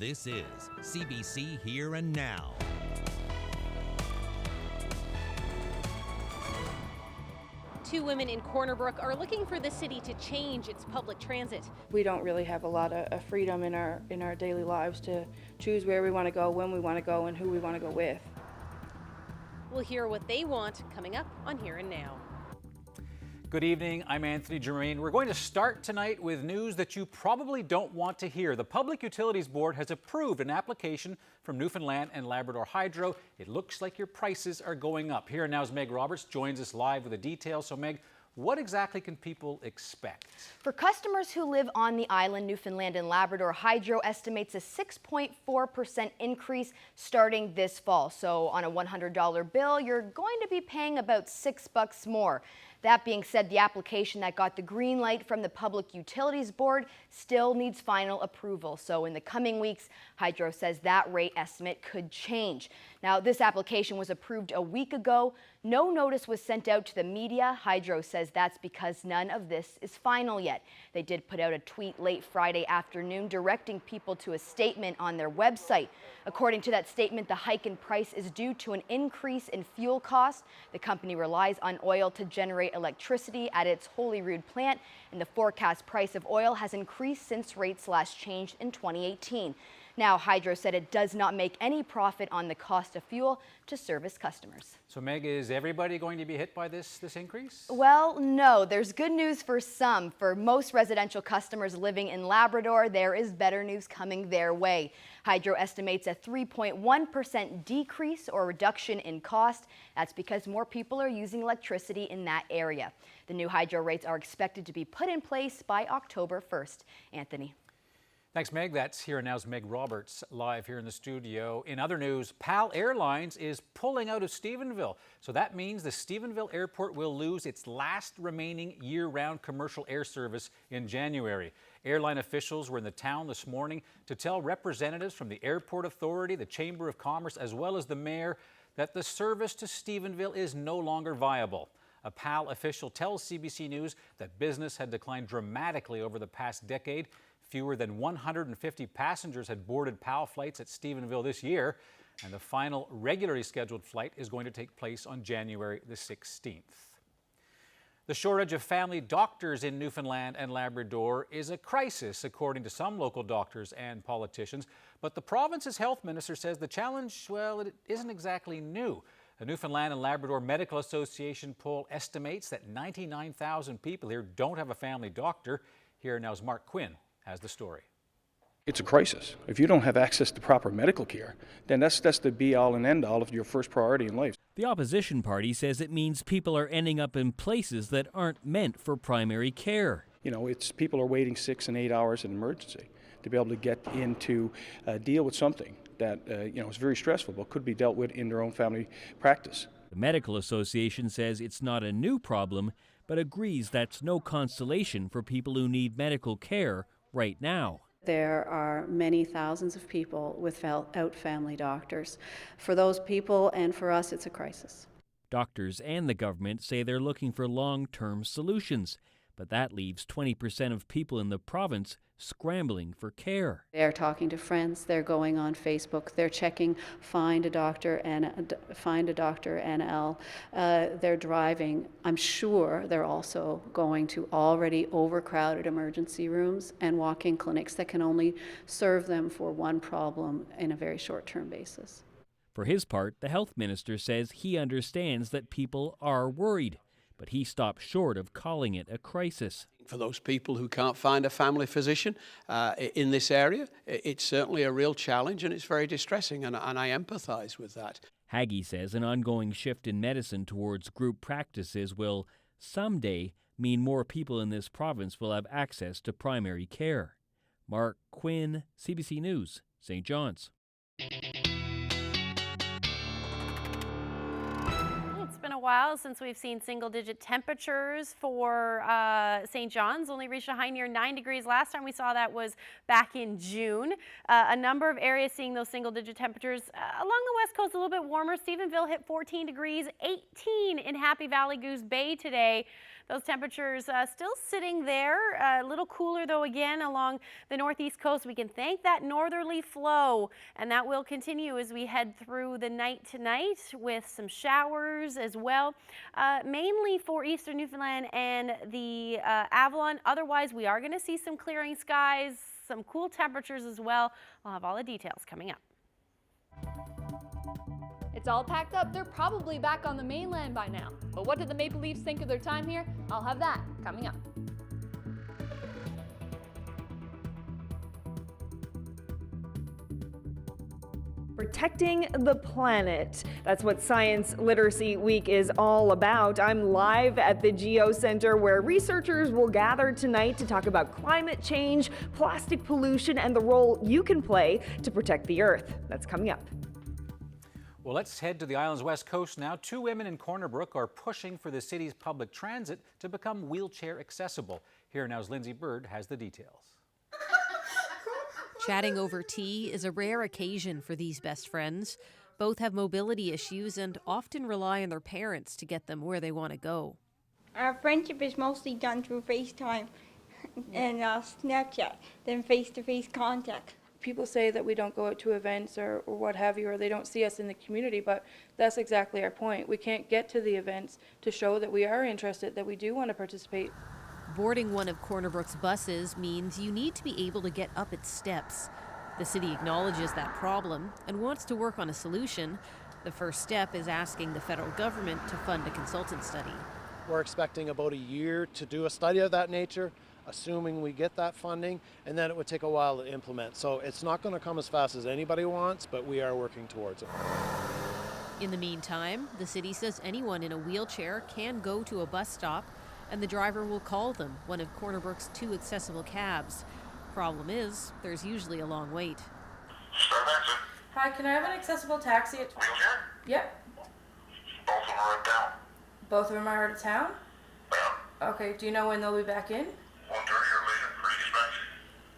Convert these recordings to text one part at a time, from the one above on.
This is CBC Here and Now. Two women in Corner Brook are looking for the city to change its public transit. We don't really have a lot of freedom in our daily lives to choose where we want to go, when we want to go, and who we want to go with. We'll hear what they want coming up on Here and Now. Good evening, I'm Anthony Germain. We're going to start tonight with news that you probably don't want to hear. The Public Utilities Board has approved an application from Newfoundland and Labrador Hydro. It looks like your prices are going up. Here and Now's Meg Roberts joins us live with the details. So Meg, what exactly can people expect? For customers who live on the island, Newfoundland and Labrador Hydro estimates a 6.4% increase starting this fall. So on a $100 bill, you're going to be paying about $6 more. That being said, the application that got the green light from the Public Utilities Board still needs final approval. So in the coming weeks, Hydro says that rate estimate could change. Now, this application was approved a week ago. No notice was sent out to the media. Hydro says that's because none of this is final yet. They did put out a tweet late Friday afternoon directing people to a statement on their website. According to that statement, the hike in price is due to an increase in fuel costs. The company relies on oil to generate electricity at its Holyrood plant, and the forecast price of oil has increased since rates last changed in 2018. Now, Hydro said it does not make any profit on the cost of fuel to service customers. So Meg, is everybody going to be hit by this increase? Well, no. There's good news for some. For most residential customers living in Labrador, there is better news coming their way. Hydro estimates a 3.1% decrease or reduction in cost. That's because more people are using electricity in that area. The new Hydro rates are expected to be put in place by October 1st. Anthony. Thanks, Meg. That's Here and Now's Meg Roberts live here in the studio. In other news, PAL Airlines is pulling out of Stephenville. So that means the Stephenville airport will lose its last remaining year-round commercial air service in January. Airline officials were in the town this morning to tell representatives from the Airport Authority, the Chamber of Commerce, as well as the mayor that the service to Stephenville is no longer viable. A PAL official tells CBC News that business had declined dramatically over the past decade. Fewer than 150 passengers had boarded PAL flights at Stephenville this year, and the final regularly scheduled flight is going to take place on January the 16th. The shortage of family doctors in Newfoundland and Labrador is a crisis, according to some local doctors and politicians. But the province's health minister says the challenge, well, it isn't exactly new. The Newfoundland and Labrador Medical Association poll estimates that 99,000 people here don't have a family doctor. Here Now's Mark Quinn has the story. It's a crisis. If you don't have access to proper medical care, then that's the be-all and end-all of your first priority in life. The opposition party says it means people are ending up in places that aren't meant for primary care. You know, people are waiting 6 and 8 hours in emergency to be able to get in to deal with something that is very stressful, but could be dealt with in their own family practice. The Medical Association says it's not a new problem, but agrees that's no consolation for people who need medical care right now. There are many thousands of people without family doctors. For those people and for us, it's a crisis. Doctors and the government say they're looking for long-term solutions, but that leaves 20% of people in the province scrambling for care. They're talking to friends, they're going on Facebook, they're checking Find a Doctor NL, they're driving. I'm sure they're also going to already overcrowded emergency rooms and walk-in clinics that can only serve them for one problem in a very short-term basis. For his part, the health minister says he understands that people are worried, but he stopped short of calling it a crisis. For those people who can't find a family physician in this area, it's certainly a real challenge and it's very distressing, and I empathise with that. Haggie says an ongoing shift in medicine towards group practices will someday mean more people in this province will have access to primary care. Mark Quinn, CBC News, St. John's. It's been a while since we've seen single-digit temperatures for St. John's. Only reached a high near 9 degrees. Last time we saw that was back in June. A number of areas seeing those single-digit temperatures. Along the west coast, a little bit warmer. Stephenville hit 14 degrees, 18 in Happy Valley Goose Bay today. Those temperatures still sitting there. A little cooler, though, again, along the northeast coast. We can thank that northerly flow, and that will continue as we head through the night tonight with some showers as well, mainly for eastern Newfoundland and the Avalon. Otherwise, we are going to see some clearing skies, some cool temperatures as well. We'll have all the details coming up. It's all packed up. They're probably back on the mainland by now. But what did the Maple Leafs think of their time here? I'll have that coming up. Protecting the planet. That's what Science Literacy Week is all about. I'm live at the Geo Center where researchers will gather tonight to talk about climate change, plastic pollution, and the role you can play to protect the Earth. That's coming up. Well, let's head to the island's west coast now. 2 women in Corner Brook are pushing for the city's public transit to become wheelchair accessible. Here now's Lindsay Bird has the details. Chatting over tea is a rare occasion for these best friends. Both have mobility issues and often rely on their parents to get them where they want to go. Our friendship is mostly done through FaceTime and Snapchat, than face-to-face contact. People say that we don't go out to events or what have you, or they don't see us in the community, but that's exactly our point. We can't get to the events to show that we are interested, that we do want to participate. Boarding one of Corner Brook's buses means you need to be able to get up its steps. The city acknowledges that problem and wants to work on a solution. The first step is asking the federal government to fund a consultant study. We're expecting about a year to do a study of that nature, assuming we get that funding, and then it would take a while to implement. So it's not going to come as fast as anybody wants, but we are working towards it. In the meantime, the city says anyone in a wheelchair can go to a bus stop and the driver will call them one of Corner Brook's 2 accessible cabs. Problem is, there's usually a long wait. Hi, can I have an accessible taxi at... Wheelchair? Yep. Both of them are in town. Both of them are out of town? Yeah. Okay, do you know when they'll be back in? 1:30 or later for dispatch.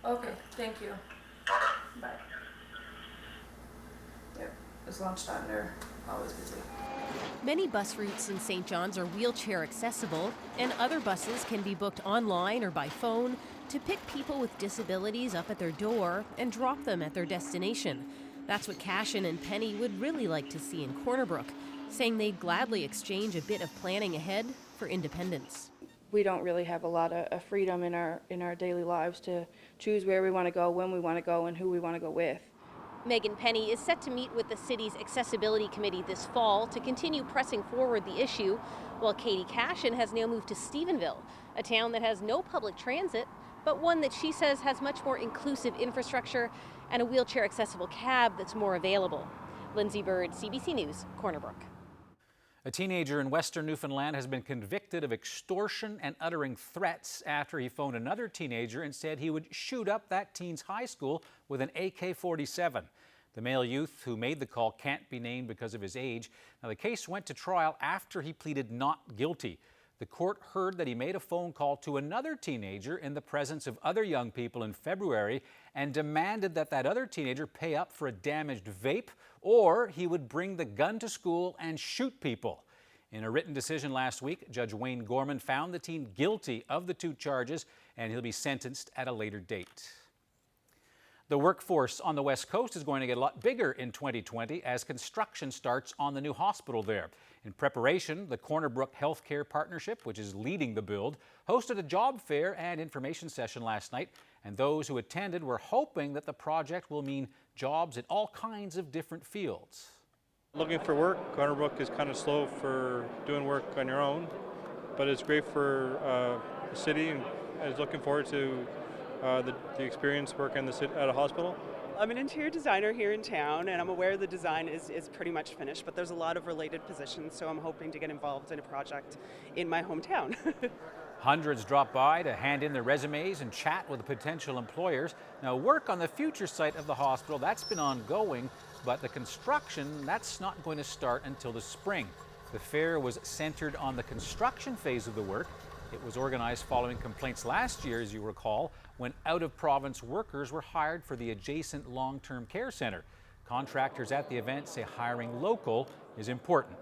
Okay, thank you. Okay. Bye. Yep, it's lunchtime, they're always busy. Many bus routes in St. John's are wheelchair accessible, and other buses can be booked online or by phone to pick people with disabilities up at their door and drop them at their destination. That's what Cashin and Penny would really like to see in Corner Brook, saying they'd gladly exchange a bit of planning ahead for independence. We don't really have a lot of freedom in our daily lives to choose where we want to go, when we want to go, and who we want to go with. Megan Penny is set to meet with the city's accessibility committee this fall to continue pressing forward the issue, while Katie Cashin has now moved to Stephenville, a town that has no public transit, but one that she says has much more inclusive infrastructure and a wheelchair accessible cab that's more available. Lindsay Bird, CBC News, Corner Brook. A teenager in western Newfoundland has been convicted of extortion and uttering threats after he phoned another teenager and said he would shoot up that teen's high school with an AK-47. The male youth who made the call can't be named because of his age. Now, the case went to trial after he pleaded not guilty. The court heard that he made a phone call to another teenager in the presence of other young people in February and demanded that that other teenager pay up for a damaged vape, or he would bring the gun to school and shoot people. In a written decision last week, Judge Wayne Gorman found the teen guilty of the 2 charges, and he'll be sentenced at a later date. The workforce on the West Coast is going to get a lot bigger in 2020 as construction starts on the new hospital there. In preparation, the Corner Brook Healthcare Partnership, which is leading the build, hosted a job fair and information session last night, and those who attended were hoping that the project will mean jobs in all kinds of different fields. Looking for work, Corner Brook is kind of slow for doing work on your own, but it's great for the city, and I was looking forward to the experience working at a hospital. I'm an interior designer here in town, and I'm aware the design is pretty much finished, but there's a lot of related positions, so I'm hoping to get involved in a project in my hometown. Hundreds drop by to hand in their resumes and chat with the potential employers. Now, work on the future site of the hospital, that's been ongoing, but the construction, that's not going to start until the spring. The fair was centered on the construction phase of the work. It was organized following complaints last year, as you recall, when out-of-province workers were hired for the adjacent long-term care center. Contractors at the event say hiring local is important.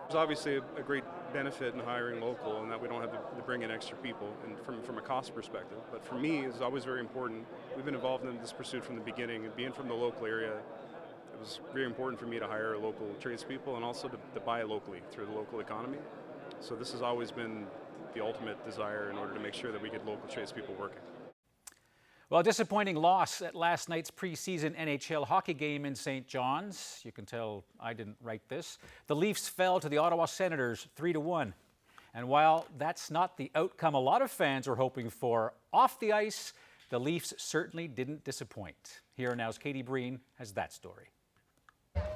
There's obviously a great benefit in hiring local, and that we don't have to bring in extra people, and from a cost perspective. But for me, it's always very important. We've been involved in this pursuit from the beginning, and being from the local area, it was very important for me to hire local tradespeople and also to buy locally through the local economy. So this has always been the ultimate desire in order to make sure that we get local tradespeople working. Well, disappointing loss at last night's preseason NHL hockey game in St. John's. You can tell I didn't write this. The Leafs fell to the Ottawa Senators 3-1. And while that's not the outcome a lot of fans were hoping for off the ice, the Leafs certainly didn't disappoint. Here Now's Katie Breen has that story.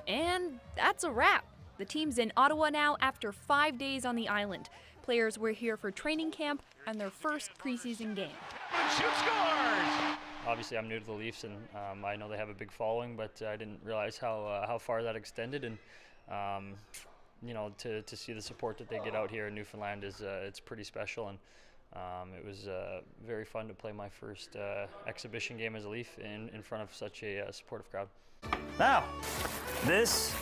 And that's a wrap. The team's in Ottawa now after 5 days on the island. Players were here for training camp and their first preseason game. Obviously, I'm new to the Leafs, and I know they have a big following, but I didn't realize how far that extended. And you know, to see the support that they get out here in Newfoundland is it's pretty special. And it was very fun to play my first exhibition game as a Leaf in front of such a supportive crowd. Now, this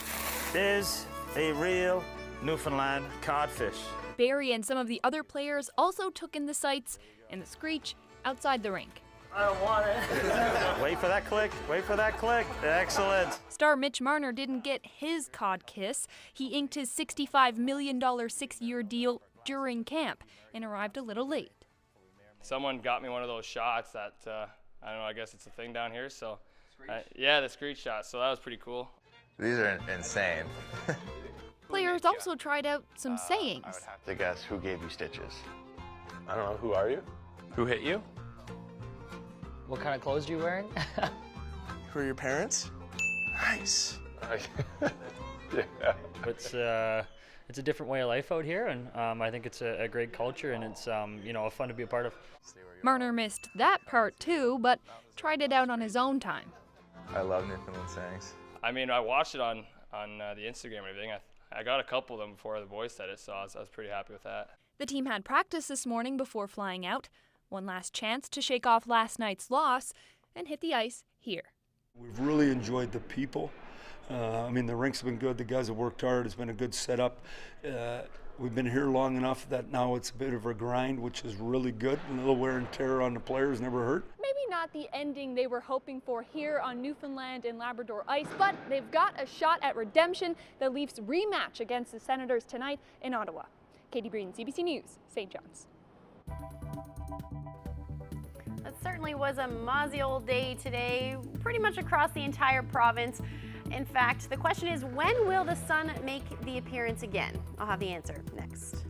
is a real Newfoundland codfish. Barry and some of the other players also took in the sights and the screech outside the rink. I don't want it. Wait for that click. Wait for that click. Excellent. Star Mitch Marner didn't get his cod kiss. He inked his $65 million 6-year deal during camp and arrived a little late. Someone got me one of those shots that, I don't know, I guess it's a thing down here. So, yeah, the screech shot. So that was pretty cool. These are insane. Players also tried out some sayings. I would have to guess who gave you stitches. I don't know. Who are you? Who hit you? What kind of clothes are you wearing? Who are your parents? Nice. Yeah. It's a different way of life out here, and I think it's a great culture, and it's you know, fun to be a part of. Marner missed that part too, but tried it out on his own time. I love Newfoundland sayings. I mean, I watched it on the Instagram and everything. I got a couple of them before the boys said it, so I was pretty happy with that. The team had practice this morning before flying out. One last chance to shake off last night's loss and hit the ice here. We've really enjoyed the people. I mean, the rink's been good. The guys have worked hard. It's been a good setup. We've been here long enough that now it's a bit of a grind, which is really good. A little wear and tear on the players never hurt. Maybe not the ending they were hoping for here on Newfoundland and Labrador ice, but they've got a shot at redemption. The Leafs rematch against the Senators tonight in Ottawa. Katie Breen, CBC News, St. John's. It certainly was a mozzie old day today, pretty much across the entire province. In fact, the question is, when will the sun make the appearance again? I'll have the answer next.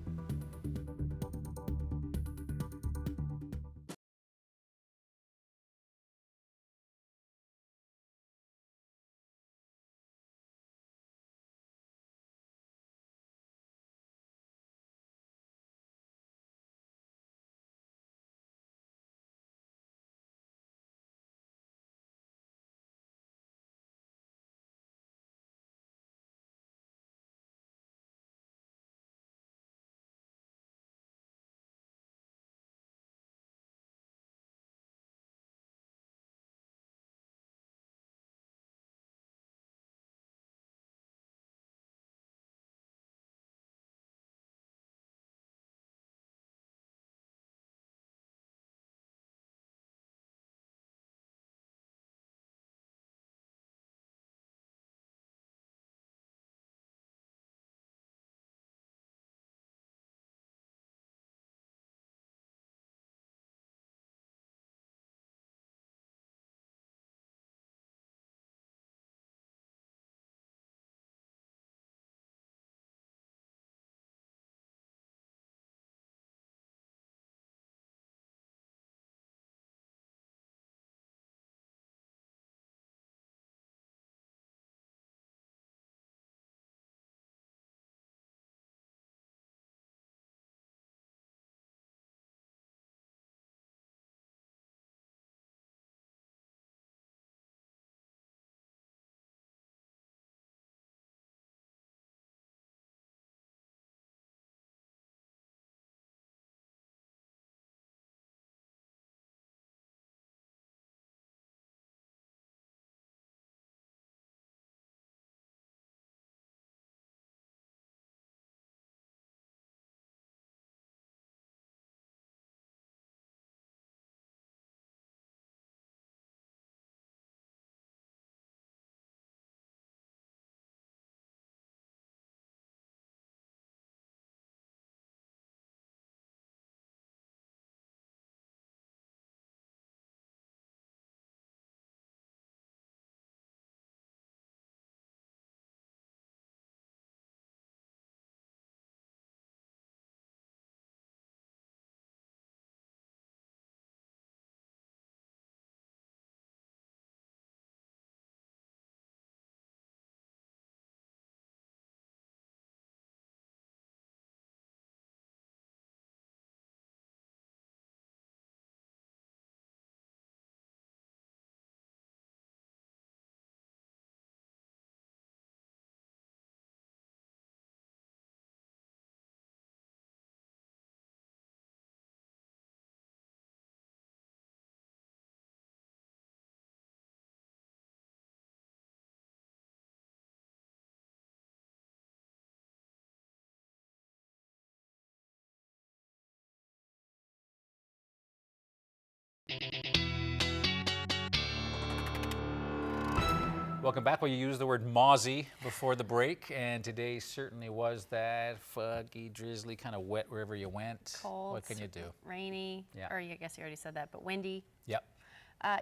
Welcome back. Well, you used the word mozzie before the break, and today certainly was that foggy, drizzly, kind of wet wherever you went. Cold. What can you do? Rainy. Yeah. Or I guess you already said that, but windy. Yep.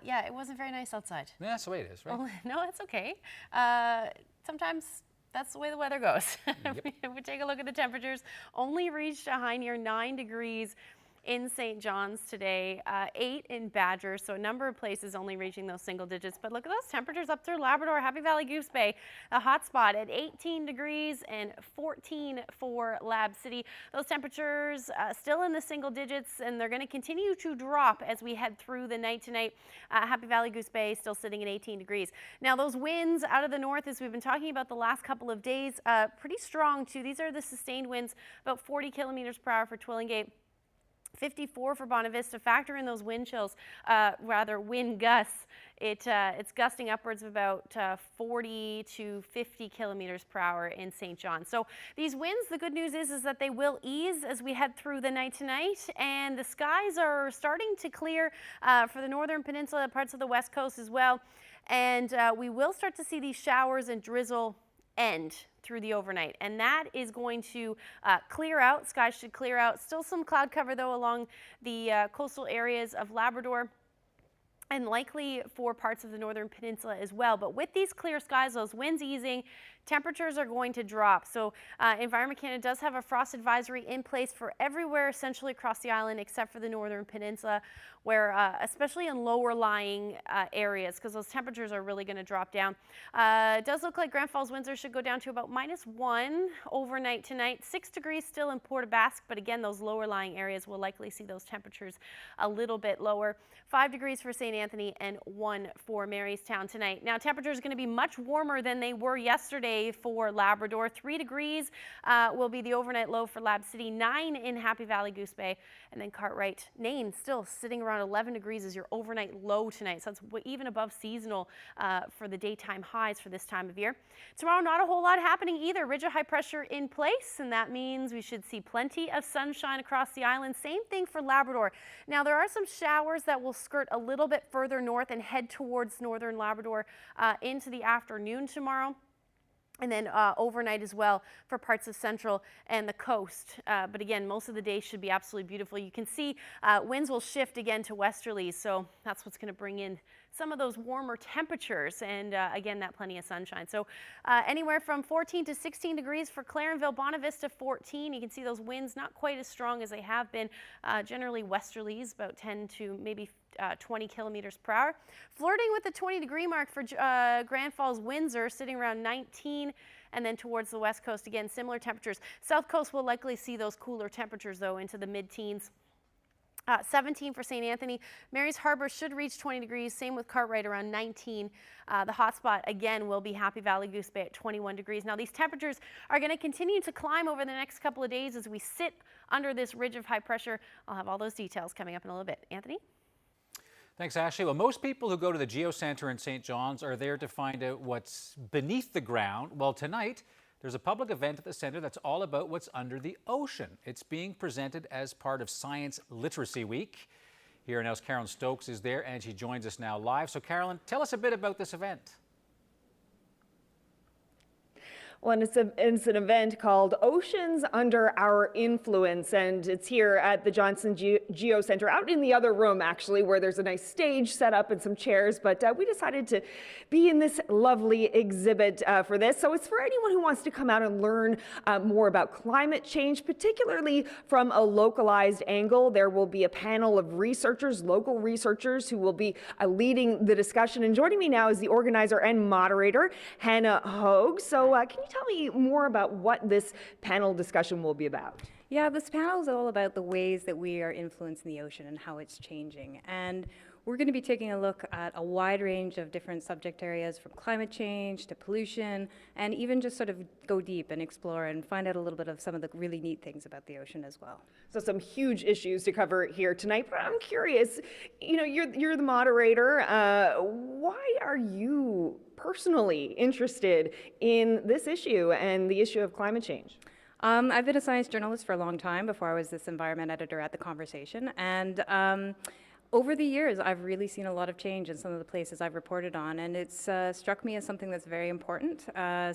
Yeah, it wasn't very nice outside. Yeah, that's the way it is, right? Well, no, it's okay. Sometimes that's the way the weather goes. Yep. If we take a look at the temperatures, only reached a high near 9 degrees in St. John's today, 8 in Badger, so a number of places only reaching those single digits. But look at those temperatures up through Labrador, Happy Valley, Goose Bay, a hot spot at 18 degrees and 14 for Lab City. Those temperatures still in the single digits, and they're going to continue to drop as we head through the night tonight. Happy Valley, Goose Bay still sitting at 18 degrees. Now those winds out of the north, as we've been talking about the last couple of days, pretty strong too. These are the sustained winds, about 40 kilometers per hour for Twillingate. 54 for Bonavista. Factor in those wind chills, wind gusts. It's gusting upwards of about 40 to 50 kilometers per hour in St. John. So these winds, the good news is that they will ease as we head through the night tonight, and the skies are starting to clear for the northern peninsula, parts of the west coast as well. And we will start to see these showers and drizzle end through the overnight, and that is going to clear out. Skies should clear out. Still some cloud cover though along the coastal areas of Labrador, and likely for parts of the northern peninsula as well. But with these clear skies, those winds easing, temperatures are going to drop. So Environment Canada does have a frost advisory in place for everywhere essentially across the island except for the northern peninsula, where especially in lower lying areas, because those temperatures are really going to drop down. It does look like Grand Falls Windsor should go down to about -1 overnight tonight. 6 degrees still in Port aux Basques, but again, those lower lying areas will likely see those temperatures a little bit lower. 5 degrees for St. Anthony and 1 for Marystown tonight. Now temperatures are going to be much warmer than they were yesterday for Labrador. 3 degrees will be the overnight low for Lab City, 9 in Happy Valley, Goose Bay, and then Cartwright. Nain still sitting around 11 degrees as your overnight low tonight. So that's even above seasonal for the daytime highs for this time of year. Tomorrow, not a whole lot happening either. Ridge of high pressure in place, and that means we should see plenty of sunshine across the island. Same thing for Labrador. Now there are some showers that will skirt a little bit further north and head towards northern Labrador into the afternoon tomorrow. And then overnight as well for parts of central and the coast. But again, most of the day should be absolutely beautiful. You can see winds will shift again to westerlies, so that's what's going to bring in some of those warmer temperatures, and again, that plenty of sunshine. So anywhere from 14 to 16 degrees for Clarenville, Bonavista 14. You can see those winds not quite as strong as they have been. Generally westerlies, about 10 to maybe 20 kilometers per hour. Flirting with the 20-degree mark for Grand Falls, Windsor, sitting around 19, and then towards the west coast, again, similar temperatures. South coast will likely see those cooler temperatures, though, into the mid-teens. 17 for St. Anthony. Mary's Harbor should reach 20 degrees. Same with Cartwright, around 19. The hot spot, again, will be Happy Valley, Goose Bay at 21 degrees. Now, these temperatures are going to continue to climb over the next couple of days as we sit under this ridge of high pressure. I'll have all those details coming up in a little bit. Anthony? Thanks, Ashley. Well, most people who go to the Geo Centre in St. John's are there to find out what's beneath the ground. Well, tonight, there's a public event at the centre that's all about what's under the ocean. It's being presented as part of Science Literacy Week. Here now's Carolyn Stokes is there, and she joins us now live. So, Carolyn, tell us a bit about this event. Well, and it's an event called Oceans Under Our Influence, and it's here at the Johnson Geo Centre, out in the other room, actually, where there's a nice stage set up and some chairs, but we decided to be in this lovely exhibit for this. So it's for anyone who wants to come out and learn more about climate change, particularly from a localized angle. There will be a panel of researchers, local researchers, who will be leading the discussion. And joining me now is the organizer and moderator, Hannah Hogue. So can you tell me more about what this panel discussion will be about? Yeah, this panel is all about the ways that we are influencing the ocean and how it's changing. And we're going to be taking a look at a wide range of different subject areas, from climate change to pollution, and even just sort of go deep and explore and find out a little bit of some of the really neat things about the ocean as well. So some huge issues to cover here tonight, but I'm curious, you know, you're the moderator. Why are you personally interested in this issue and the issue of climate change? I've been a science journalist for a long time before I was this environment editor at The Conversation, and Over the years, I've really seen a lot of change in some of the places I've reported on, and it's struck me as something that's very important,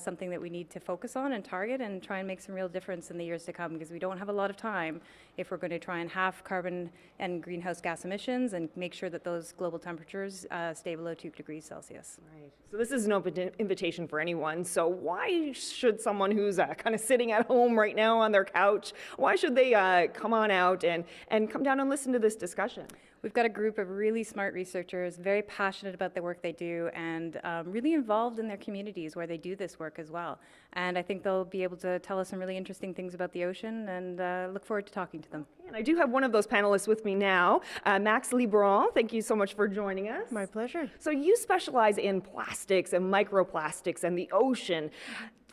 something that we need to focus on and target and try and make some real difference in the years to come, because we don't have a lot of time if we're going to try and halve carbon and greenhouse gas emissions and make sure that those global temperatures stay below 2 degrees Celsius. Right. So this is an open invitation for anyone. So why should someone who's kind of sitting at home right now on their couch, why should they come on out and come down and listen to this discussion? We've got a group of really smart researchers, very passionate about the work they do, and really involved in their communities where they do this work as well. And I think they'll be able to tell us some really interesting things about the ocean, and look forward to talking to them. And I do have one of those panelists with me now, Max Libron. Thank you so much for joining us. My pleasure. So you specialize in plastics and microplastics and the ocean.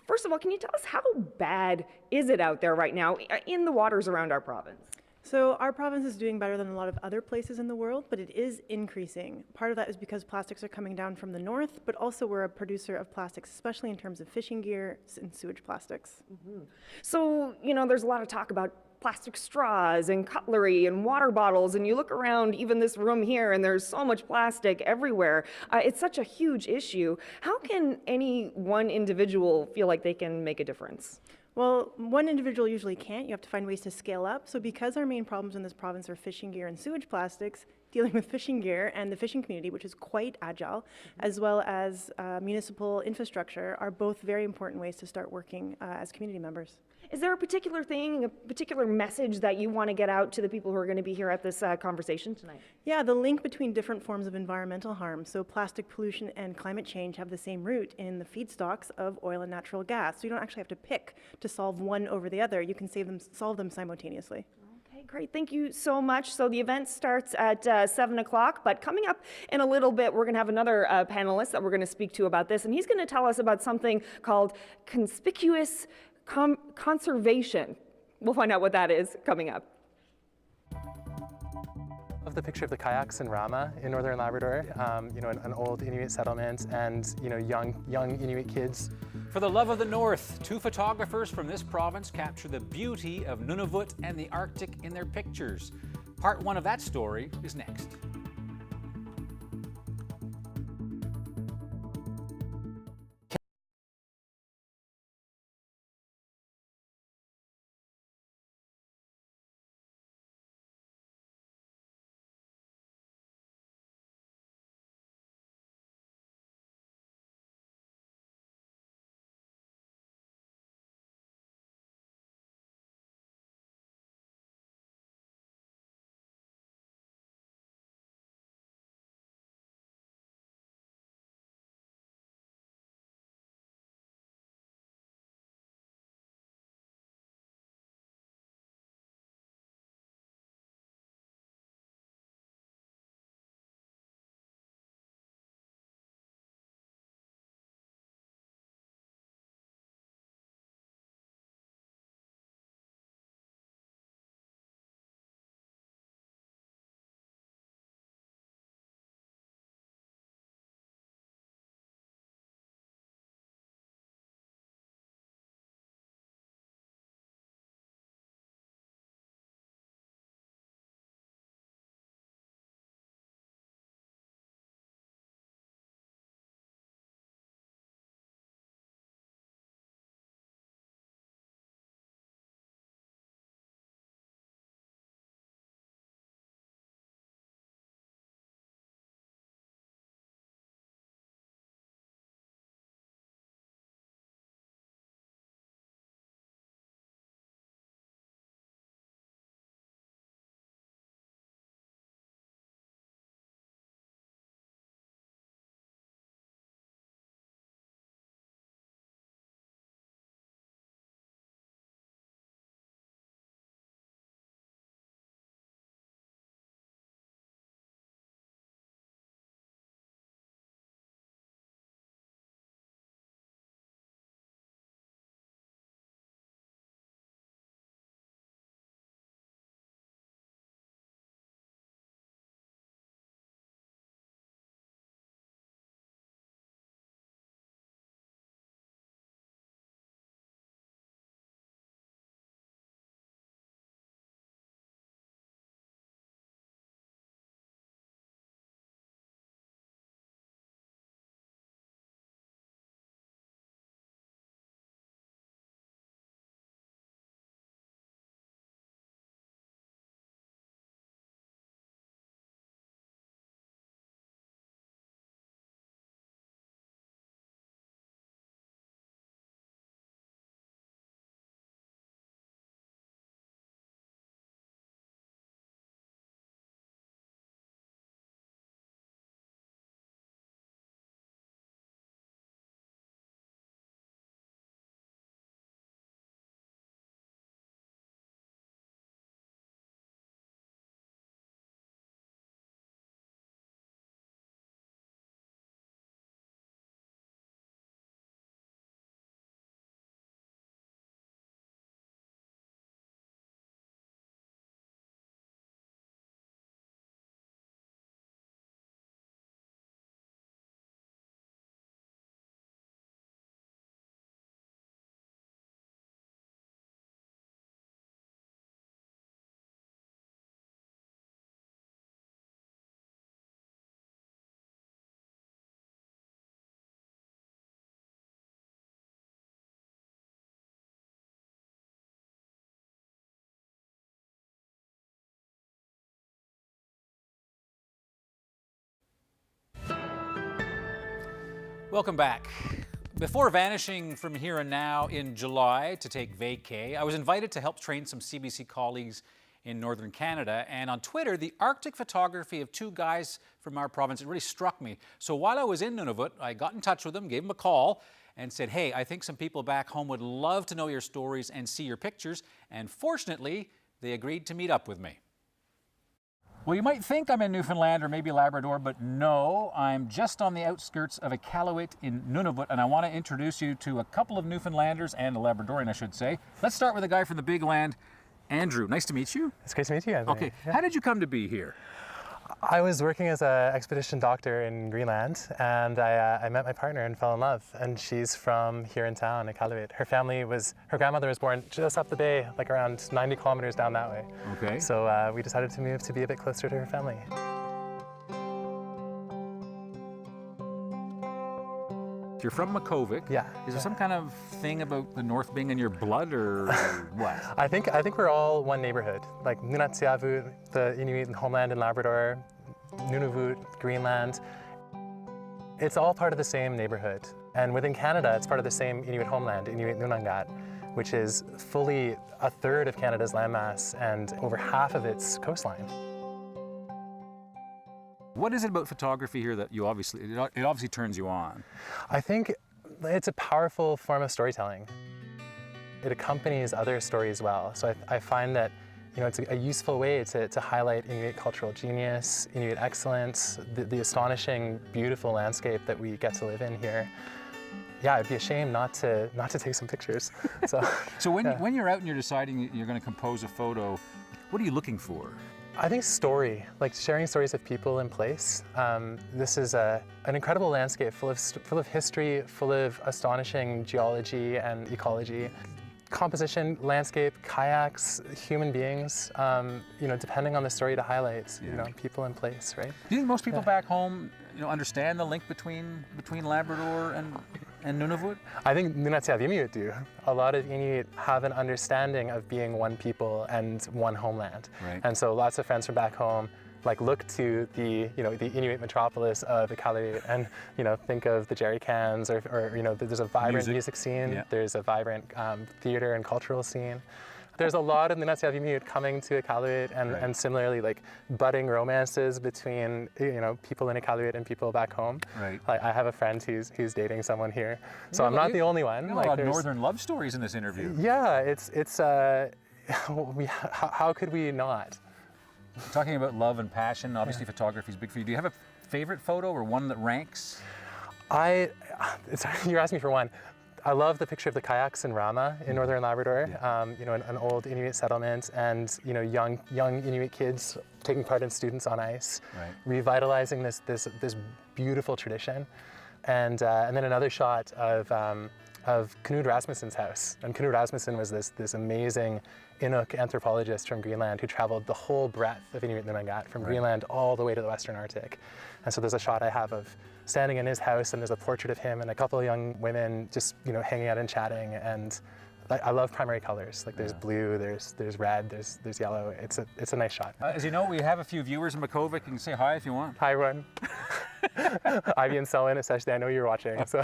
First of all, can you tell us how bad is it out there right now in the waters around our province? So our province is doing better than a lot of other places in the world, but it is increasing. Part of that is because plastics are coming down from the north, but also we're a producer of plastics, especially in terms of fishing gear and sewage plastics. Mm-hmm. So, you know, there's a lot of talk about plastic straws and cutlery and water bottles, and you look around even this room here and there's so much plastic everywhere. It's such a huge issue. How can any one individual feel like they can make a difference? Well, one individual usually can't. You have to find ways to scale up. So because our main problems in this province are fishing gear and sewage plastics, dealing with fishing gear and the fishing community, which is quite agile, as well as municipal infrastructure, are both very important ways to start working as community members. Is there a particular thing, a particular message that you want to get out to the people who are going to be here at this conversation tonight? Yeah, the link between different forms of environmental harm. So plastic pollution and climate change have the same root in the feedstocks of oil and natural gas. So you don't actually have to pick to solve one over the other. You can solve them simultaneously. Okay, great. Thank you so much. So the event starts at 7 o'clock, but coming up in a little bit, we're going to have another panelist that we're going to speak to about this, and he's going to tell us about something called conspicuous conservation. We'll find out what that is coming up. Love the picture of the kayaks in Rama in northern Labrador, you know, an old Inuit settlement and, you know, young Inuit kids. For the love of the North, 2 photographers from this province capture the beauty of Nunavut and the Arctic in their pictures. Part 1 of that story is next. Welcome back. Before vanishing from Here and Now in July to take vacay, I was invited to help train some CBC colleagues in northern Canada, and on Twitter, the Arctic photography of two guys from our province, it really struck me. So while I was in Nunavut, I got in touch with them, gave them a call, and said, hey, I think some people back home would love to know your stories and see your pictures, and fortunately, they agreed to meet up with me. Well, you might think I'm in Newfoundland or maybe Labrador, but no, I'm just on the outskirts of Iqaluit in Nunavut, and I want to introduce you to a couple of Newfoundlanders and a Labradorian, I should say. Let's start with a guy from the big land, Andrew. Nice to meet you. It's great to meet you, Anthony. Okay, yeah. How did you come to be here? I was working as an expedition doctor in Greenland, and I met my partner and fell in love. And she's from here in town, Iqaluit. Her grandmother was born just up the bay, like around 90 kilometers down that way. Okay. So we decided to move to be a bit closer to her family. You're from Makkovik. Yeah. Is there some kind of thing about the North being in your blood, or what? I think we're all one neighborhood. Like Nunatsiavut, the Inuit homeland in Labrador, Nunavut, Greenland. It's all part of the same neighborhood. And within Canada, it's part of the same Inuit homeland, Inuit Nunangat, which is fully a third of Canada's landmass and over half of its coastline. What is it about photography here that it obviously turns you on? I think it's a powerful form of storytelling. It accompanies other stories well. So I find that it's a useful way to highlight Inuit cultural genius, Inuit excellence, the astonishing, beautiful landscape that we get to live in here. Yeah, it'd be a shame not to take some pictures. So when you're out and you're deciding you're going to compose a photo, what are you looking for? I think story, like sharing stories of people and place. This is an incredible landscape full of history, full of astonishing geology and ecology. Composition, landscape, kayaks, human beings, depending on the story to highlight, people and place, right? Do you think most people back home, understand the link between Labrador and Nunavut? I think Nunatsiavut do. A lot of Inuit have an understanding of being one people and one homeland. Right. And so lots of friends from back home look to the Inuit metropolis of Iqaluit and think of the jerry cans or there's a vibrant music scene. Yeah. There's a vibrant theater and cultural scene. There's a lot of Nunatsiavut coming to Iqaluit and similarly budding romances between people in Iqaluit and people back home. Right. I have a friend who's dating someone here, so I'm not the only one. A lot of northern love stories in this interview. Yeah, it's how could we not? Talking about love and passion, obviously photography is big for you. Do you have a favorite photo or one that ranks? You're asking me for one. I love the picture of the kayaks in Rama in northern Labrador. Yeah. An old Inuit settlement, and young Inuit kids taking part in Students on Ice, right. Revitalizing this beautiful tradition. And then another shot of Knud Rasmussen's house. And Knud Rasmussen was this amazing Inuk anthropologist from Greenland who traveled the whole breadth of Inuit Nunangat from Greenland all the way to the Western Arctic. And so there's a shot I have of standing in his house, and there's a portrait of him and a couple of young women just hanging out and chatting. And I love primary colors. There's blue, there's red, there's yellow. It's a nice shot. As you know, we have a few viewers in Makkovik. You can say hi if you want. Hi, everyone. Ivy and Selwyn, especially, I know you're watching. So.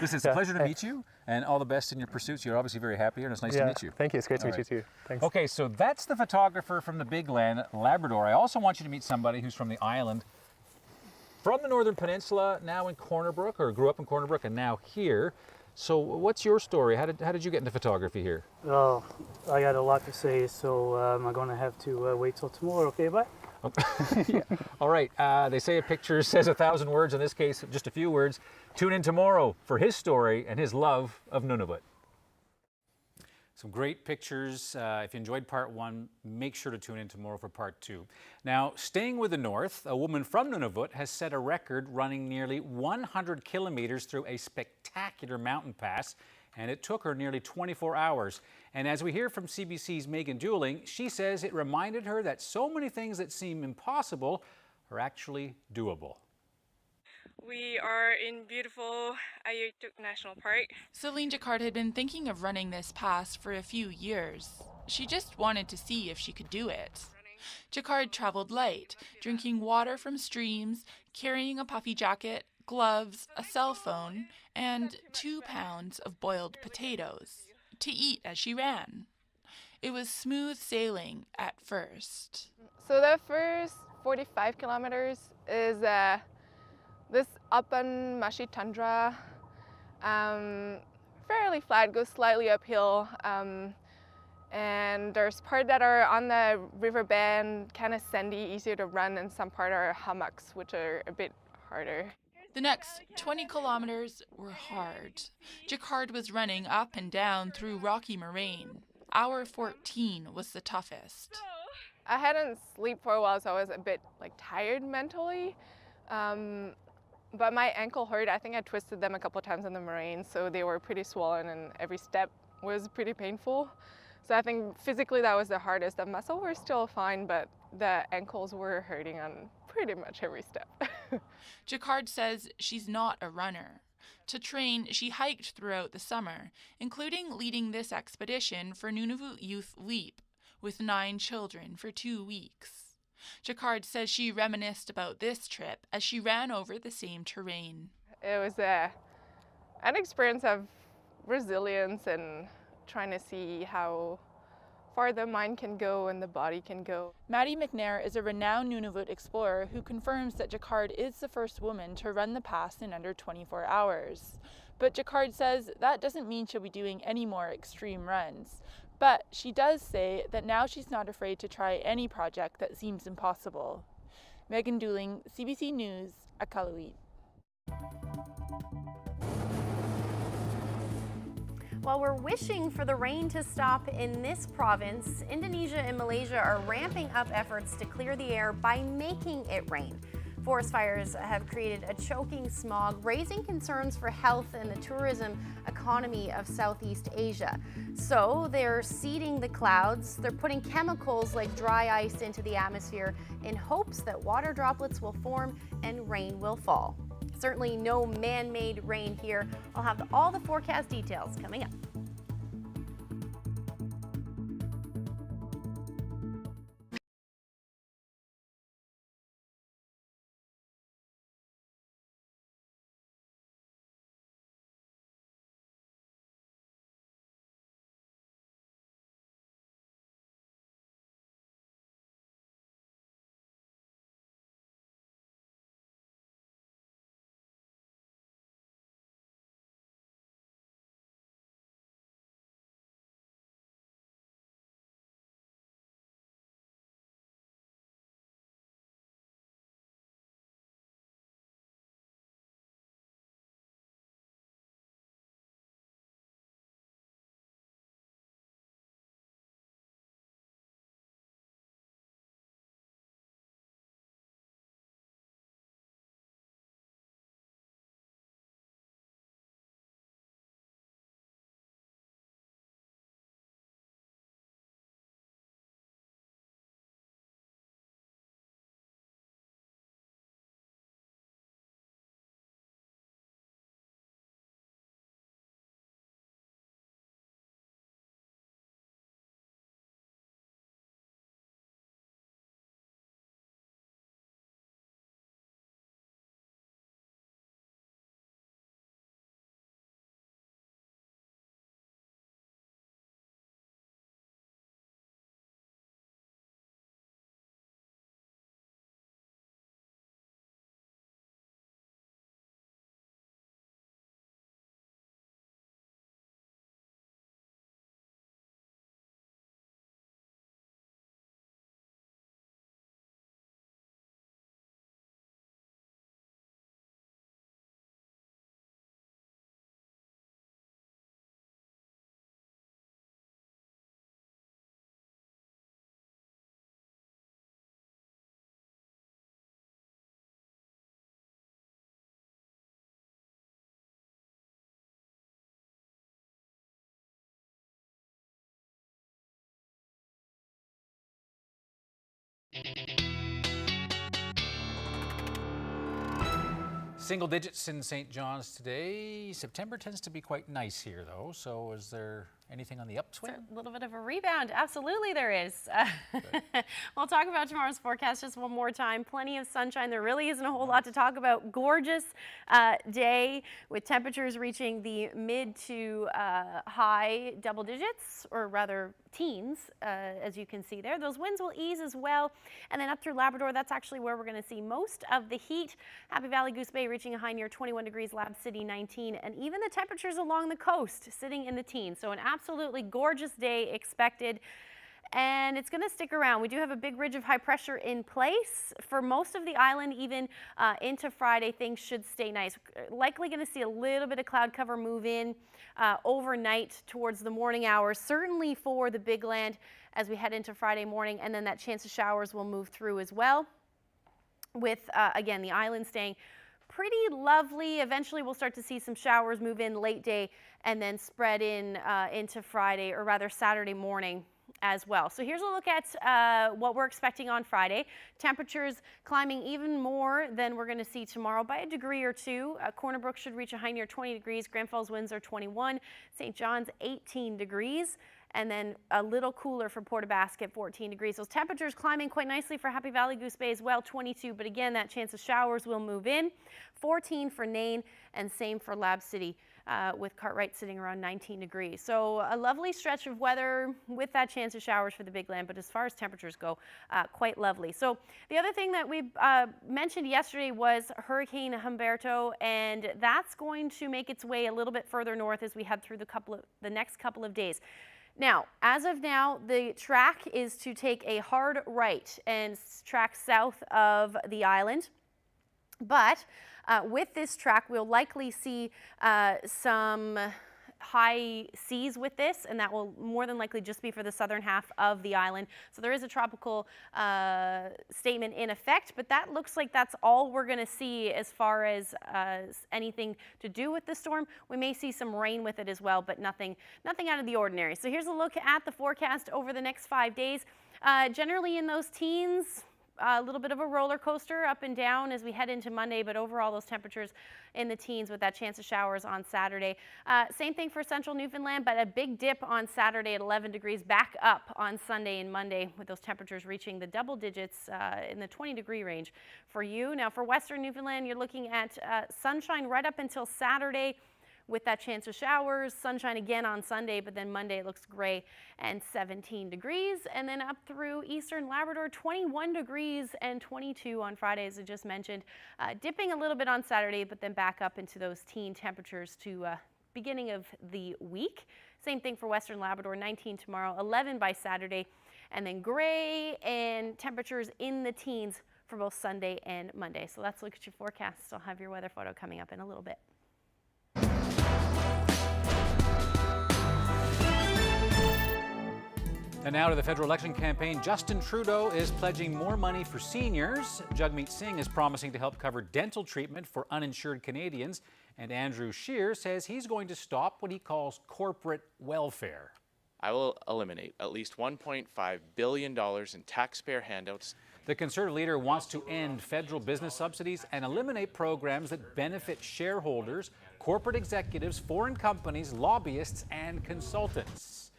Listen, it's a pleasure to meet you, and all the best in your pursuits. You're obviously very happy here, and it's nice to meet you. Thank you. It's great to meet you too. Thanks. Okay, so that's the photographer from the big land, Labrador. I also want you to meet somebody who's from the island, from the Northern Peninsula, now in Corner Brook, or grew up in Corner Brook, and now here. So what's your story? How did you get into photography here? Well, I got a lot to say, so I'm going to have to wait till tomorrow, okay, bye? Yeah. All right, they say a picture says 1,000 words. In this case, just a few words. Tune in tomorrow for his story and his love of Nunavut. Some great pictures. If you enjoyed part one, make sure to tune in tomorrow for part two. Now, staying with the north, a woman from Nunavut has set a record running nearly 100 kilometers through a spectacular mountain pass, and it took her nearly 24 hours. And as we hear from CBC's Megan Dewling, she says it reminded her that so many things that seem impossible are actually doable. We are in beautiful Ayutthuk National Park. Celine Jacquard had been thinking of running this pass for a few years. She just wanted to see if she could do it. Jacquard traveled light, drinking water from streams, carrying a puffy jacket, gloves, a cell phone, and 2 pounds of boiled potatoes to eat as she ran. It was smooth sailing at first. So the first 45 kilometers is this open, mushy tundra, fairly flat, goes slightly uphill, and there's parts that are on the river bend, kind of sandy, easier to run, and some part are hummocks, which are a bit harder. The next 20 kilometers were hard. Jacquard was running up and down through rocky moraine. Hour 14 was the toughest. I hadn't slept for a while, so I was a bit tired mentally. But my ankle hurt. I think I twisted them a couple of times in the moraine, so they were pretty swollen and every step was pretty painful. So I think physically that was the hardest. The muscle were still fine, but the ankles were hurting on pretty much every step. Jacquard says she's not a runner. To train, she hiked throughout the summer, including leading this expedition for Nunavut Youth Leap with 9 children for 2 weeks. Jacquard says she reminisced about this trip as she ran over the same terrain. It was an experience of resilience and trying to see how far the mind can go and the body can go. Maddie McNair is a renowned Nunavut explorer who confirms that Jacquard is the first woman to run the pass in under 24 hours. But Jacquard says that doesn't mean she'll be doing any more extreme runs. But she does say that now she's not afraid to try any project that seems impossible. Megan Dooling, CBC News, Iqaluit. While we're wishing for the rain to stop in this province, Indonesia and Malaysia are ramping up efforts to clear the air by making it rain. Forest fires have created a choking smog, raising concerns for health and the tourism economy of Southeast Asia. So they're seeding the clouds. They're putting chemicals like dry ice into the atmosphere in hopes that water droplets will form and rain will fall. Certainly no man-made rain here. I'll have all the forecast details coming up. Single digits in St. John's today. September tends to be quite nice here, though. So is there Anything on the upswing? A little bit of a rebound. Absolutely there is. We'll talk about tomorrow's forecast just one more time. Plenty of sunshine. There really isn't a whole lot to talk about. Gorgeous day with temperatures reaching the mid to high double digits, or rather teens, as you can see there. Those winds will ease as well. And then up through Labrador, that's actually where we're going to see most of the heat. Happy Valley, Goose Bay reaching a high near 21 degrees, Lab City 19, and even the temperatures along the coast sitting in the teens. So an absolutely gorgeous day expected, and it's going to stick around. We do have a big ridge of high pressure in place for most of the island. Even into Friday, things should stay nice. Likely going to see a little bit of cloud cover move in overnight towards the morning hours, certainly for the Big Land as we head into Friday morning, and then that chance of showers will move through as well, with again the island staying pretty lovely. Eventually we'll start to see some showers move in late day and then spread in into Friday, or rather Saturday morning as well. So here's a look at what we're expecting on Friday. Temperatures climbing even more than we're going to see tomorrow by a degree or two. Corner Brook should reach a high near 20 degrees. Grand Falls winds are 21. St. John's 18 degrees. And then a little cooler for Port aux Basques, 14 degrees. Those temperatures climbing quite nicely for Happy Valley, Goose Bay as well, 22. But again, that chance of showers will move in. 14 for Nain, and same for Lab City, with Cartwright sitting around 19 degrees. So a lovely stretch of weather with that chance of showers for the Big Land. But as far as temperatures go, quite lovely. So the other thing that we mentioned yesterday was Hurricane Humberto, and that's going to make its way a little bit further north as we head through the next couple of days. Now, as of now, the track is to take a hard right and track south of the island. But with this track, we'll likely see some high seas with this, and that will more than likely just be for the southern half of the island. So there is a tropical statement in effect, but that looks like that's all we're going to see as far as anything to do with the storm. We may see some rain with it as well, but nothing out of the ordinary. So here's a look at the forecast over the next 5 days. Generally in those teens, a little bit of a roller coaster up and down as we head into Monday, but overall those temperatures in the teens with that chance of showers on Saturday. Same thing for central Newfoundland, but a big dip on Saturday at 11 degrees, back up on Sunday and Monday with those temperatures reaching the double digits in the 20-degree range for you. Now for western Newfoundland, you're looking at sunshine right up until Saturday, with that chance of showers, sunshine again on Sunday, but then Monday it looks gray and 17 degrees. And then up through eastern Labrador, 21 degrees and 22 on Friday, as I just mentioned. Dipping a little bit on Saturday, but then back up into those teen temperatures to beginning of the week. Same thing for western Labrador, 19 tomorrow, 11 by Saturday, and then gray and temperatures in the teens for both Sunday and Monday. So let's look at your forecasts. I'll have your weather photo coming up in a little bit. And now to the federal election campaign. Justin Trudeau is pledging more money for seniors. Jagmeet Singh is promising to help cover dental treatment for uninsured Canadians. And Andrew Scheer says he's going to stop what he calls corporate welfare. I will eliminate at least $1.5 billion in taxpayer handouts. The Conservative leader wants to end federal business subsidies and eliminate programs that benefit shareholders, corporate executives, foreign companies, lobbyists, and consultants.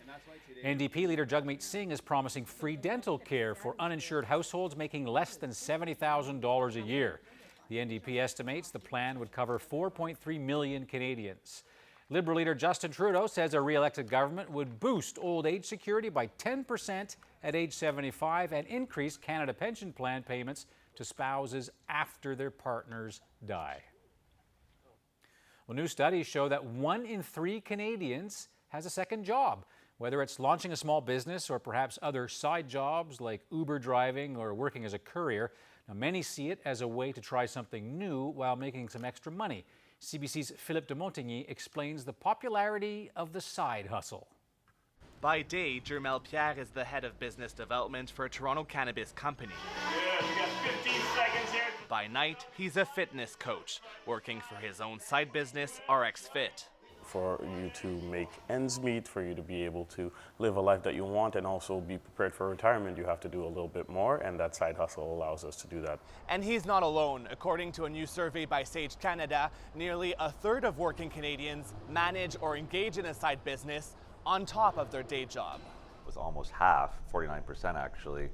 NDP leader Jagmeet Singh is promising free dental care for uninsured households making less than $70,000 a year. The NDP estimates the plan would cover 4.3 million Canadians. Liberal leader Justin Trudeau says a re-elected government would boost old age security by 10% at age 75 and increase Canada Pension Plan payments to spouses after their partners die. Well, new studies show that 1 in 3 Canadians has a second job. Whether it's launching a small business or perhaps other side jobs like Uber driving or working as a courier, now many see it as a way to try something new while making some extra money. CBC's Philippe de Montigny explains the popularity of the side hustle. By day, Germain is the head of business development for a Toronto cannabis company. Yeah, we got 15 seconds here. By night, he's a fitness coach, working for his own side business, RX Fit. For you to make ends meet, for you to be able to live a life that you want and also be prepared for retirement, you have to do a little bit more, and that side hustle allows us to do that. And he's not alone. According to a new survey by Sage Canada, nearly a third of working Canadians manage or engage in a side business, on top of their day job. Was almost half, 49% actually.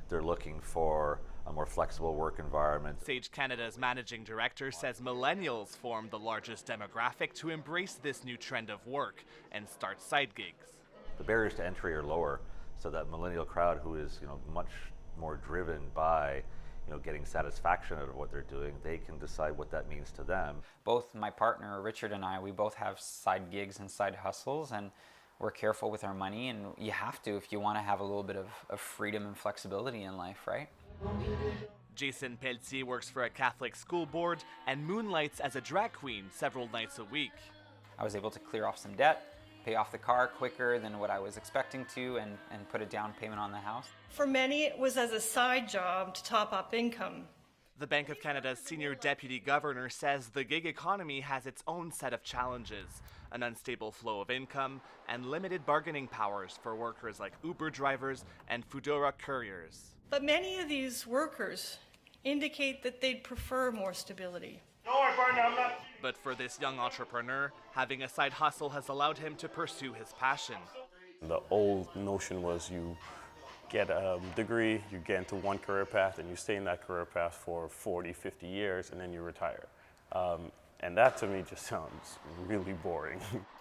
They're looking for a more flexible work environment. Sage Canada's managing director says millennials form the largest demographic to embrace this new trend of work and start side gigs. The barriers to entry are lower, so that millennial crowd who is much more driven by getting satisfaction out of what they're doing, they can decide what that means to them. Both my partner Richard and I, we both have side gigs and side hustles, and we're careful with our money, and you have to if you want to have a little bit of freedom and flexibility in life, right? Jason Pelletier works for a Catholic school board and moonlights as a drag queen several nights a week. I was able to clear off some debt, pay off the car quicker than what I was expecting to, and put a down payment on the house. For many, it was as a side job to top up income. The Bank of Canada's senior deputy governor says the gig economy has its own set of challenges, an unstable flow of income and limited bargaining powers for workers like Uber drivers and Foodora couriers. But many of these workers indicate that they'd prefer more stability. But for this young entrepreneur, having a side hustle has allowed him to pursue his passion. The old notion was you get a degree, you get into one career path, and you stay in that career path for 40, 50 years, and then you retire. And that to me just sounds really boring.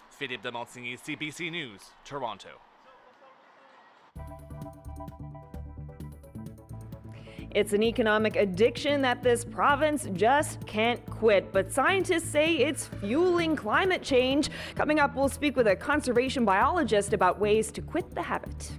Philippe de Montigny, CBC News, Toronto. It's an economic addiction that this province just can't quit, but scientists say it's fueling climate change. Coming up, we'll speak with a conservation biologist about ways to quit the habit.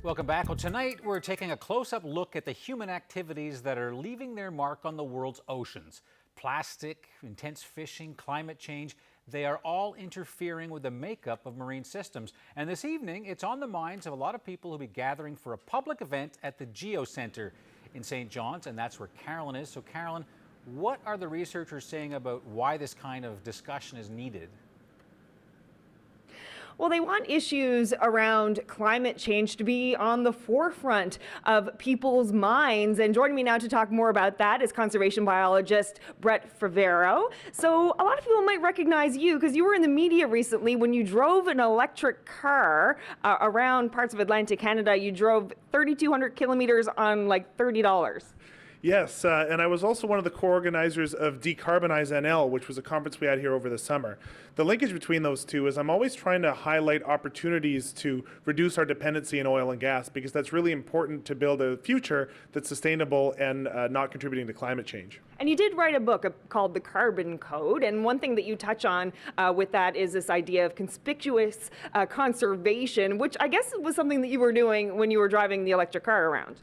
Welcome back. Well, tonight we're taking a close-up look at the human activities that are leaving their mark on the world's oceans. Plastic, intense fishing, climate change, they are all interfering with the makeup of marine systems. And this evening, it's on the minds of a lot of people who'll be gathering for a public event at the Geo Center in St. John's, and that's where Carolyn is. So Carolyn, what are the researchers saying about why this kind of discussion is needed? Well, they want issues around climate change to be on the forefront of people's minds. And joining me now to talk more about that is conservation biologist Brett Favero. So a lot of people might recognize you because you were in the media recently when you drove an electric car around parts of Atlantic Canada. You drove 3,200 kilometers on like $30. Yes, and I was also one of the co-organizers of Decarbonize NL, which was a conference we had here over the summer. The linkage between those two is I'm always trying to highlight opportunities to reduce our dependency in oil and gas, because that's really important to build a future that's sustainable and not contributing to climate change. And you did write a book called The Carbon Code, and one thing that you touch on with that is this idea of conspicuous conservation, which I guess was something that you were doing when you were driving the electric car around.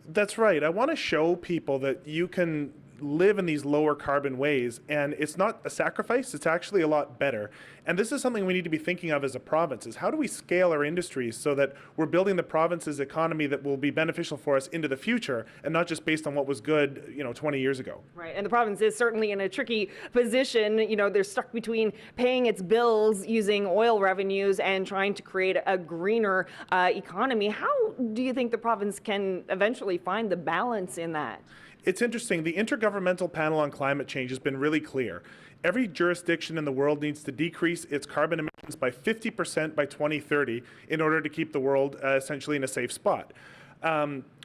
That's right. I want to show people that you can live in these lower carbon ways, and it's not a sacrifice, it's actually a lot better. And this is something we need to be thinking of as a province, is how do we scale our industries so that we're building the province's economy that will be beneficial for us into the future, and not just based on what was good, 20 years ago. Right, and the province is certainly in a tricky position. They're stuck between paying its bills using oil revenues and trying to create a greener economy. How do you think the province can eventually find the balance in that? It's interesting. The Intergovernmental Panel on Climate Change has been really clear. Every jurisdiction in the world needs to decrease its carbon emissions by 50% by 2030 in order to keep the world essentially in a safe spot.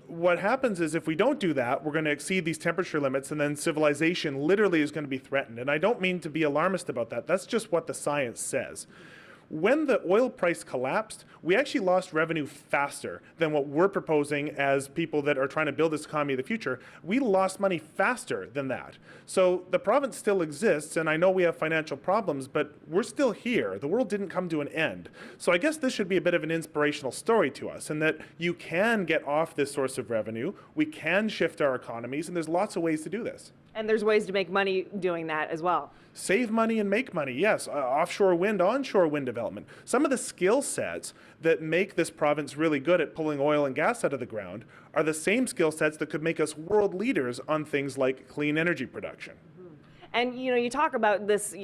What happens is if we don't do that, we're going to exceed these temperature limits, and then civilization literally is going to be threatened. And I don't mean to be alarmist about that. That's just what the science says. When the oil price collapsed, we actually lost revenue faster than what we're proposing as people that are trying to build this economy of the future. We lost money faster than that. So the province still exists, and I know we have financial problems, but we're still here. The world didn't come to an end. So I guess this should be a bit of an inspirational story to us, in that you can get off this source of revenue, we can shift our economies, and there's lots of ways to do this. And there's ways to make money doing that as well. Save money and make money, yes. Offshore wind, onshore wind development. Some of the skill sets that make this province really good at pulling oil and gas out of the ground are the same skill sets that could make us world leaders on things like clean energy production. And you talk about this,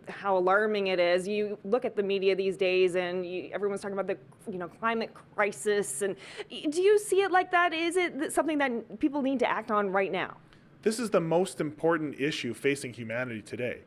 how alarming it is. You look at the media these days, and everyone's talking about the climate crisis. And do you see it like that? Is it something that people need to act on right now? This is the most important issue facing humanity today.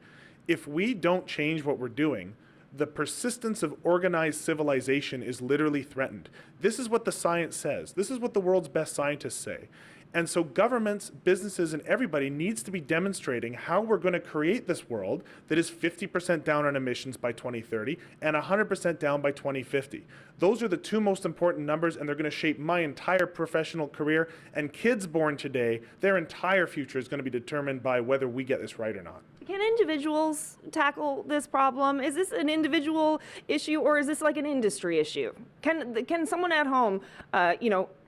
If we don't change what we're doing, the persistence of organized civilization is literally threatened. This is what the science says. This is what the world's best scientists say. And so governments, businesses, and everybody needs to be demonstrating how we're going to create this world that is 50% down on emissions by 2030 and 100% down by 2050. Those are the two most important numbers, and they're going to shape my entire professional career. And kids born today, their entire future is going to be determined by whether we get this right or not. Can individuals tackle this problem? Is this an individual issue, or is this like an industry issue? Can someone at home,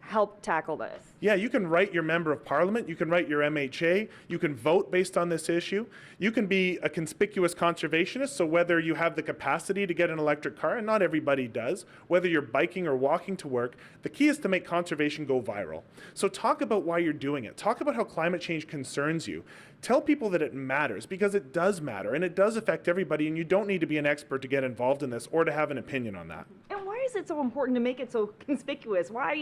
help tackle this? Yeah, you can write your member of parliament, you can write your MHA, you can vote based on this issue. You can be a conspicuous conservationist, so whether you have the capacity to get an electric car, and not everybody does, whether you're biking or walking to work, the key is to make conservation go viral. So talk about why you're doing it. Talk about how climate change concerns you. Tell people that it matters, because it does matter, and it does affect everybody, and you don't need to be an expert to get involved in this or to have an opinion on that. And why is it so important to make it so conspicuous? Why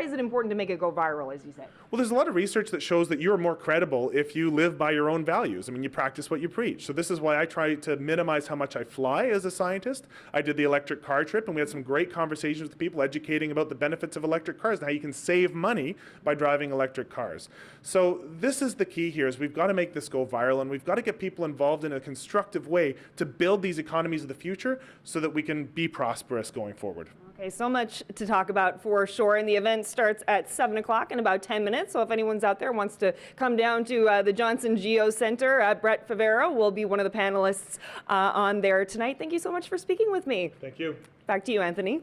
is it important to make it go viral, as you say? Well, there's a lot of research that shows that you're more credible if you live by your own values. I mean, you practice what you preach. So this is why I try to minimize how much I fly as a scientist. I did the electric car trip, and we had some great conversations with people educating about the benefits of electric cars and how you can save money by driving electric cars. So this is the key here, is we've got to make this go viral, and we've got to get people involved in a constructive way to build these economies of the future so that we can be prosperous going forward. Okay, so much to talk about for sure, and the event starts at 7 o'clock in about 10 minutes, so if anyone's out there wants to come down to the Johnson Geo Center, Brett Favero will be one of the panelists on there tonight. Thank you so much for speaking with me. Thank you. Back to you, Anthony.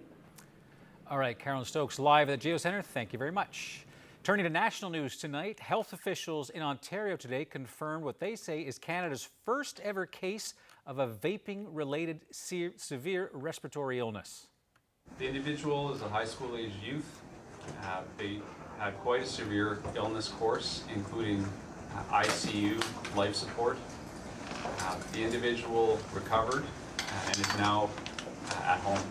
All right, Carolyn Stokes live at the Geo Center. Thank you very much. Turning to national news tonight, health officials in Ontario today confirmed what they say is Canada's first ever case of a vaping-related severe respiratory illness. The individual is a high school aged youth. They had quite a severe illness course, including ICU life support. The individual recovered and is now at home.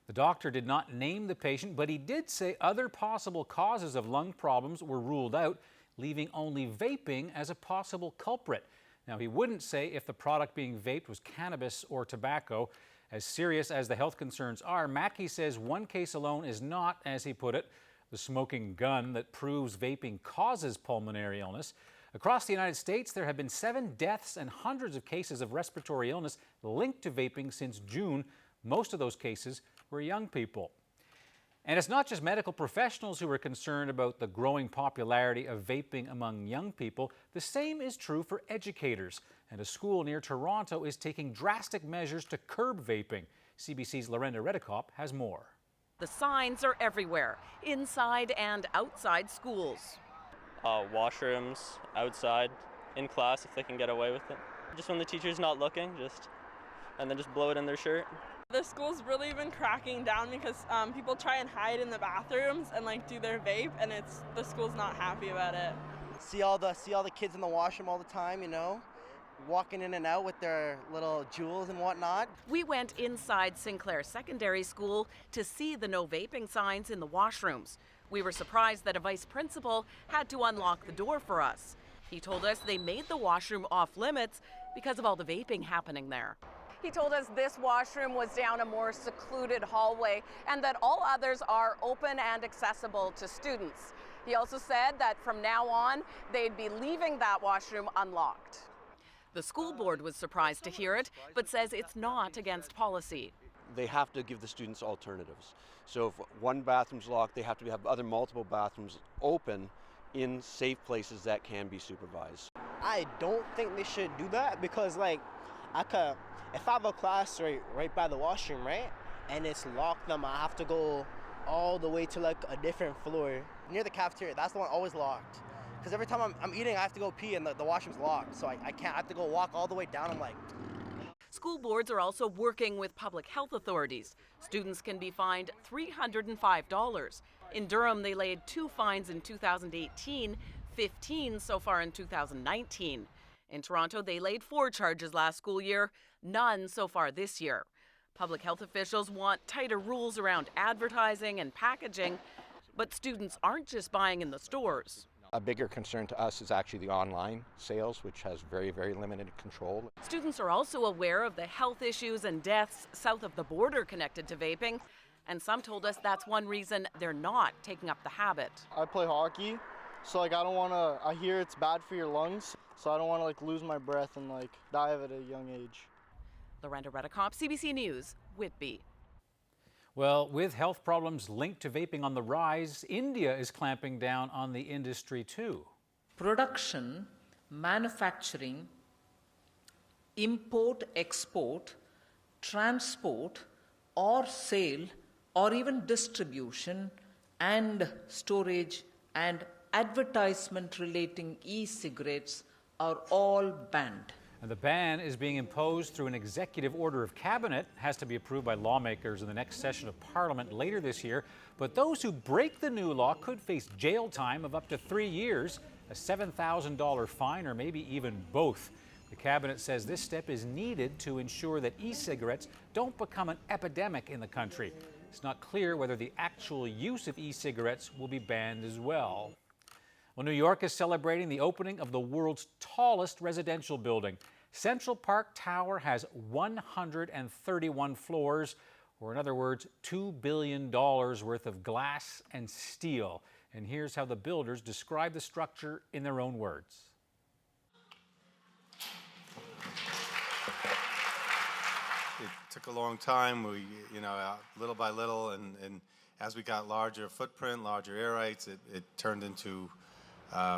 The doctor did not name the patient, but he did say other possible causes of lung problems were ruled out, leaving only vaping as a possible culprit. Now, he wouldn't say if the product being vaped was cannabis or tobacco. As serious as the health concerns are, Mackey says one case alone is not, as he put it, the smoking gun that proves vaping causes pulmonary illness. Across the United States, there have been 7 deaths and hundreds of cases of respiratory illness linked to vaping since June. Most of those cases were young people. And it's not just medical professionals who are concerned about the growing popularity of vaping among young people. The same is true for educators. And a school near Toronto is taking drastic measures to curb vaping. CBC's Lorenda Redekop has more. The signs are everywhere, inside and outside schools. Washrooms, outside, in class if they can get away with it. Just when the teacher's not looking, and then just blow it in their shirt. The school's really been cracking down because people try and hide in the bathrooms and do their vape, and the school's not happy about it. See all the kids in the washroom all the time, walking in and out with their little jewels and whatnot. We went inside Sinclair Secondary School to see the no vaping signs in the washrooms. We were surprised that a vice principal had to unlock the door for us. He told us they made the washroom off limits because of all the vaping happening there. He told us this washroom was down a more secluded hallway and that all others are open and accessible to students. He also said that from now on, they'd be leaving that washroom unlocked. The school board was surprised to hear it, but says it's not against policy. They have to give the students alternatives. So if one bathroom's locked, they have to have other multiple bathrooms open in safe places that can be supervised. I don't think they should do that because if I have a class right by the washroom, right, and it's locked, then I have to go all the way to a different floor near the cafeteria. That's the one always locked. Because every time I'm eating, I have to go pee and the washroom's locked. So I can't. I have to go walk all the way down. School boards are also working with public health authorities. Students can be fined $305. In Durham, they laid 2 fines in 2018, 15 so far in 2019. In Toronto, they laid 4 charges last school year, none so far this year. Public health officials want tighter rules around advertising and packaging, but students aren't just buying in the stores. A bigger concern to us is actually the online sales, which has very, very limited control. Students are also aware of the health issues and deaths south of the border connected to vaping, and some told us that's one reason they're not taking up the habit. I play hockey, so I don't want to, I hear it's bad for your lungs, so I don't want to lose my breath and die of it at a young age. Lorenda Redekop, CBC News, Whitby. Well, with health problems linked to vaping on the rise, India is clamping down on the industry too. Production, manufacturing, import, export, transport, or sale, or even distribution and storage and advertisement relating e-cigarettes are all banned. And the ban is being imposed through an executive order of cabinet. It has to be approved by lawmakers in the next session of Parliament later this year. But those who break the new law could face jail time of up to 3 years, a $7,000 fine, or maybe even both. The cabinet says this step is needed to ensure that e-cigarettes don't become an epidemic in the country. It's not clear whether the actual use of e-cigarettes will be banned as well. Well, New York is celebrating the opening of the world's tallest residential building. Central Park Tower has 131 floors, or in other words, $2 billion worth of glass and steel. And here's how the builders describe the structure in their own words. It took a long time. We, little by little, and as we got larger footprint, larger air rights, it turned into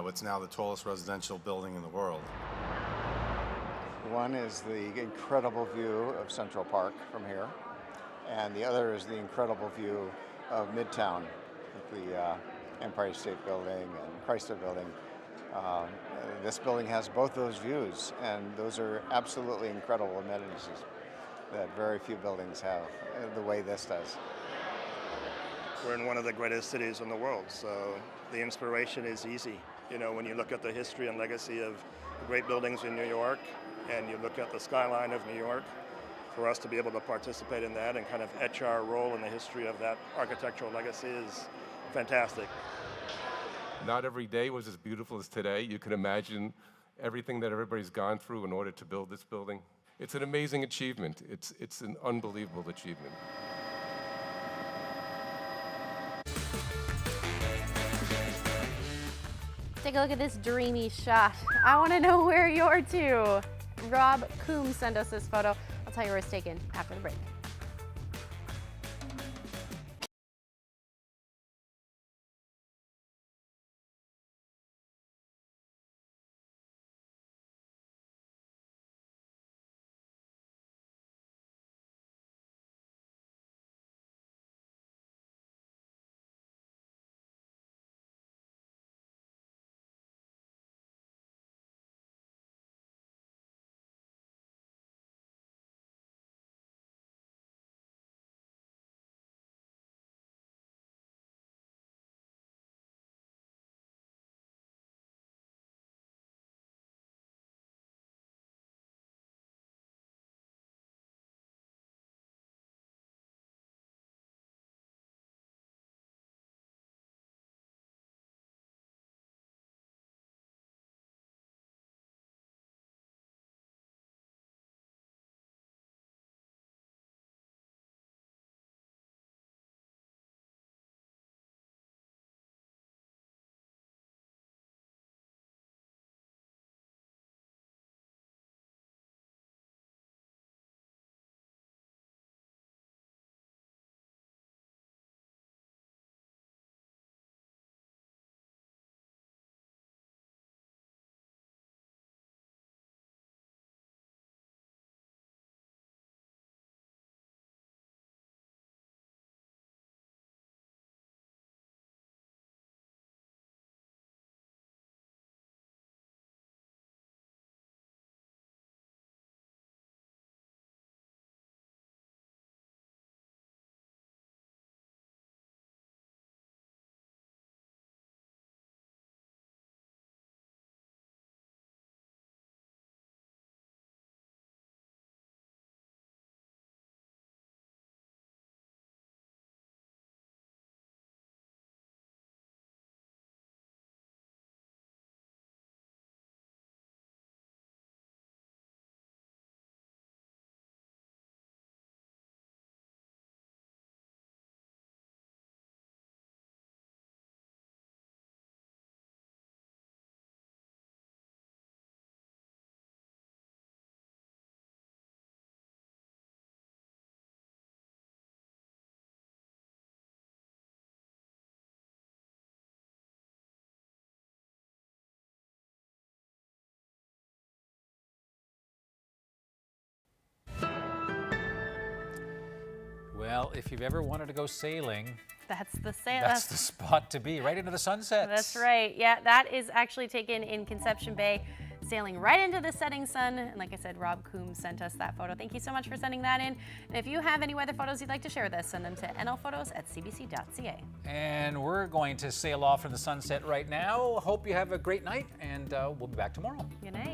what's now the tallest residential building in the world. One is the incredible view of Central Park from here, and the other is the incredible view of Midtown with the Empire State Building and Chrysler Building. This building has both those views, and those are absolutely incredible amenities that very few buildings have the way this does. We're in one of the greatest cities in the world, so the inspiration is easy. When you look at the history and legacy of great buildings in New York, and you look at the skyline of New York, for us to be able to participate in that and kind of etch our role in the history of that architectural legacy is fantastic. Not every day was as beautiful as today. You can imagine everything that everybody's gone through in order to build this building. It's an amazing achievement. It's an unbelievable achievement. Take a look at this dreamy shot. I want to know where you're to. Rob Coombs sent us this photo. I'll tell you where it's taken after the break. Well, if you've ever wanted to go sailing, That's the sail. that's the spot to be, right into the sunsets. That's right. Yeah, that is actually taken in Conception Bay, sailing right into the setting sun. And like I said, Rob Coombs sent us that photo. Thank you so much for sending that in. And if you have any weather photos you'd like to share with us, send them to nlphotos@cbc.ca. And we're going to sail off from the sunset right now. Hope you have a great night, and we'll be back tomorrow. Good night.